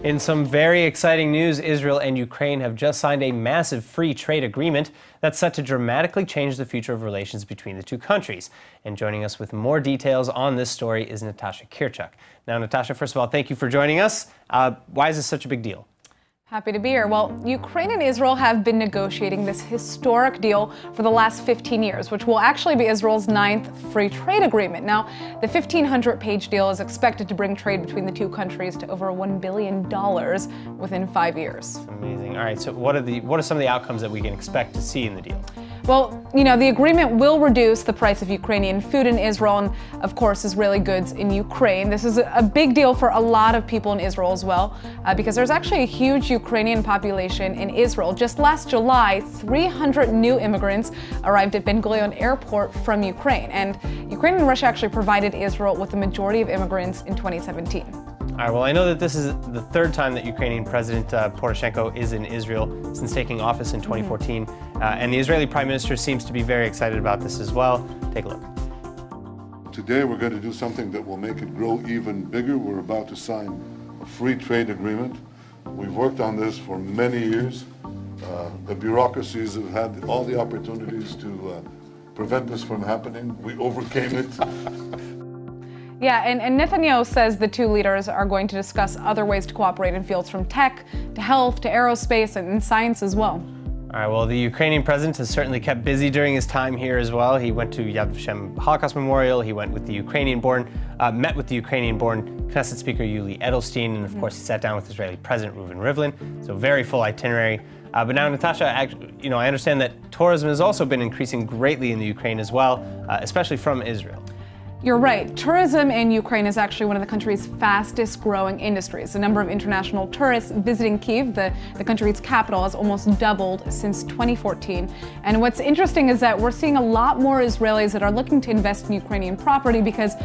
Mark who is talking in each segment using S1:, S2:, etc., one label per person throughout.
S1: In some very exciting news, Israel and Ukraine have just signed a massive free trade agreement that's set to dramatically change the future of relations between the two countries. And joining us with more details on this story is Natasha Kirchuk. Now, Natasha, first of all, thank you for joining us. Why is this such a big deal?
S2: Happy to be here. Well, Ukraine and Israel have been negotiating this historic deal for the last 15 years, which will actually be Israel's 9th free trade agreement. Now, the 1,500-page deal is expected to bring trade between the two countries to over $1 billion within 5 years.
S1: Amazing. All right, so what are some of the outcomes that we can expect to see in the deal?
S2: Well, the agreement will reduce the price of Ukrainian food in Israel and, of course, Israeli goods in Ukraine. This is a big deal for a lot of people in Israel as well, because there's actually a huge Ukrainian population in Israel. Just last July, 300 new immigrants arrived at Ben Gurion Airport from Ukraine. And Ukraine and Russia actually provided Israel with the majority of immigrants in 2017.
S1: All right, well, I know that this is the third time that Ukrainian President Poroshenko is in Israel since taking office in 2014. And the Israeli Prime Minister seems to be very excited about this as well. Take a look.
S3: Today we're going to do something that will make it grow even bigger. We're about to sign a free trade agreement. We've worked on this for many years. The bureaucracies have had all the opportunities to prevent this from happening. We overcame it.
S2: Yeah, and Netanyahu says the two leaders are going to discuss other ways to cooperate in fields from tech to health to aerospace and science as well.
S1: All right, well, the Ukrainian president has certainly kept busy during his time here as well. He went to Yad Vashem Holocaust Memorial. He went with the met with the Ukrainian-born Knesset Speaker Yuli Edelstein, and of course he sat down with Israeli President Reuven Rivlin. So very full itinerary. But now, Natasha, I understand that tourism has also been increasing greatly in the Ukraine as well, especially from Israel.
S2: You're right. Tourism in Ukraine is actually one of the country's fastest growing industries. The number of international tourists visiting Kyiv, the country's capital, has almost doubled since 2014. And what's interesting is that we're seeing a lot more Israelis that are looking to invest in Ukrainian property because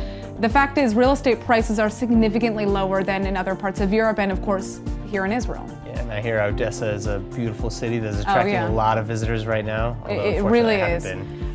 S2: the fact is real estate prices are significantly lower than in other parts of Europe and, of course, here in Israel.
S1: Yeah, and I hear Odessa is a beautiful city that's attracting a lot of visitors right now.
S2: It really is.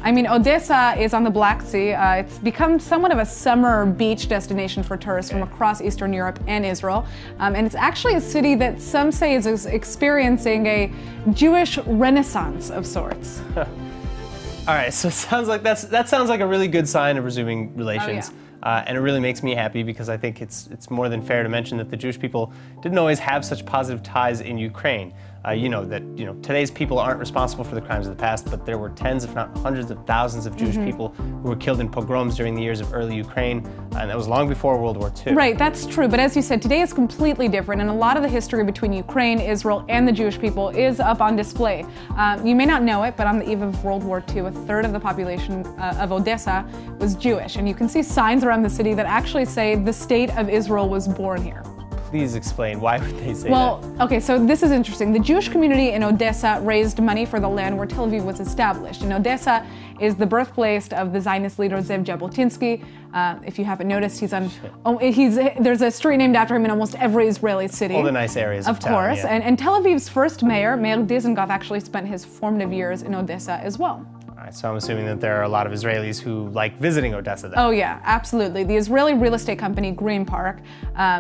S2: I mean, Odessa is on the Black Sea. It's become somewhat of a summer beach destination for tourists from across Eastern Europe and Israel. And it's actually a city that some say is experiencing a Jewish renaissance of sorts.
S1: All right, so it sounds like that sounds like a really good sign of resuming relations. And it really makes me happy because I think it's more than fair to mention that the Jewish people didn't always have such positive ties in Ukraine. Today's people aren't responsible for the crimes of the past, but there were tens, if not hundreds of thousands of Jewish people who were killed in pogroms during the years of early Ukraine, and that was long before World War II.
S2: Right, that's true, but as you said, today is completely different, and a lot of the history between Ukraine, Israel, and the Jewish people is up on display. You may not know it, but on the eve of World War II, a third of the population of Odessa was Jewish, and you can see signs around the city that actually say the state of Israel was born here.
S1: Please explain, why would they say that?
S2: Well, okay, so this is interesting. The Jewish community in Odessa raised money for the land where Tel Aviv was established. And Odessa is the birthplace of the Zionist leader Zev Jabotinsky. If you haven't noticed, there's a street named after him in almost every Israeli city.
S1: All the nice areas of town,
S2: course.
S1: Yeah.
S2: And Tel Aviv's first mayor, Meir Dizengoff, actually spent his formative years in Odessa as well.
S1: All right, so I'm assuming that there are a lot of Israelis who like visiting Odessa then.
S2: Oh yeah, absolutely. The Israeli real estate company Green Park,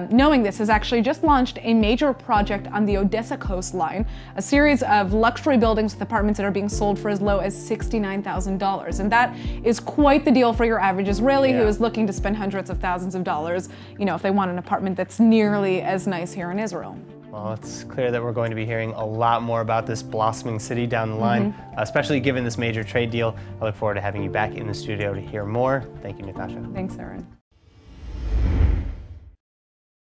S2: knowing this, has actually just launched a major project on the Odessa coastline, a series of luxury buildings with apartments that are being sold for as low as $69,000. And that is quite the deal for your average Israeli who is looking to spend hundreds of thousands of dollars, if they want an apartment that's nearly as nice here in Israel.
S1: Well, it's clear that we're going to be hearing a lot more about this blossoming city down the line, especially given this major trade deal. I look forward to having you back in the studio to hear more. Thank you, Natasha.
S2: Thanks, Aaron.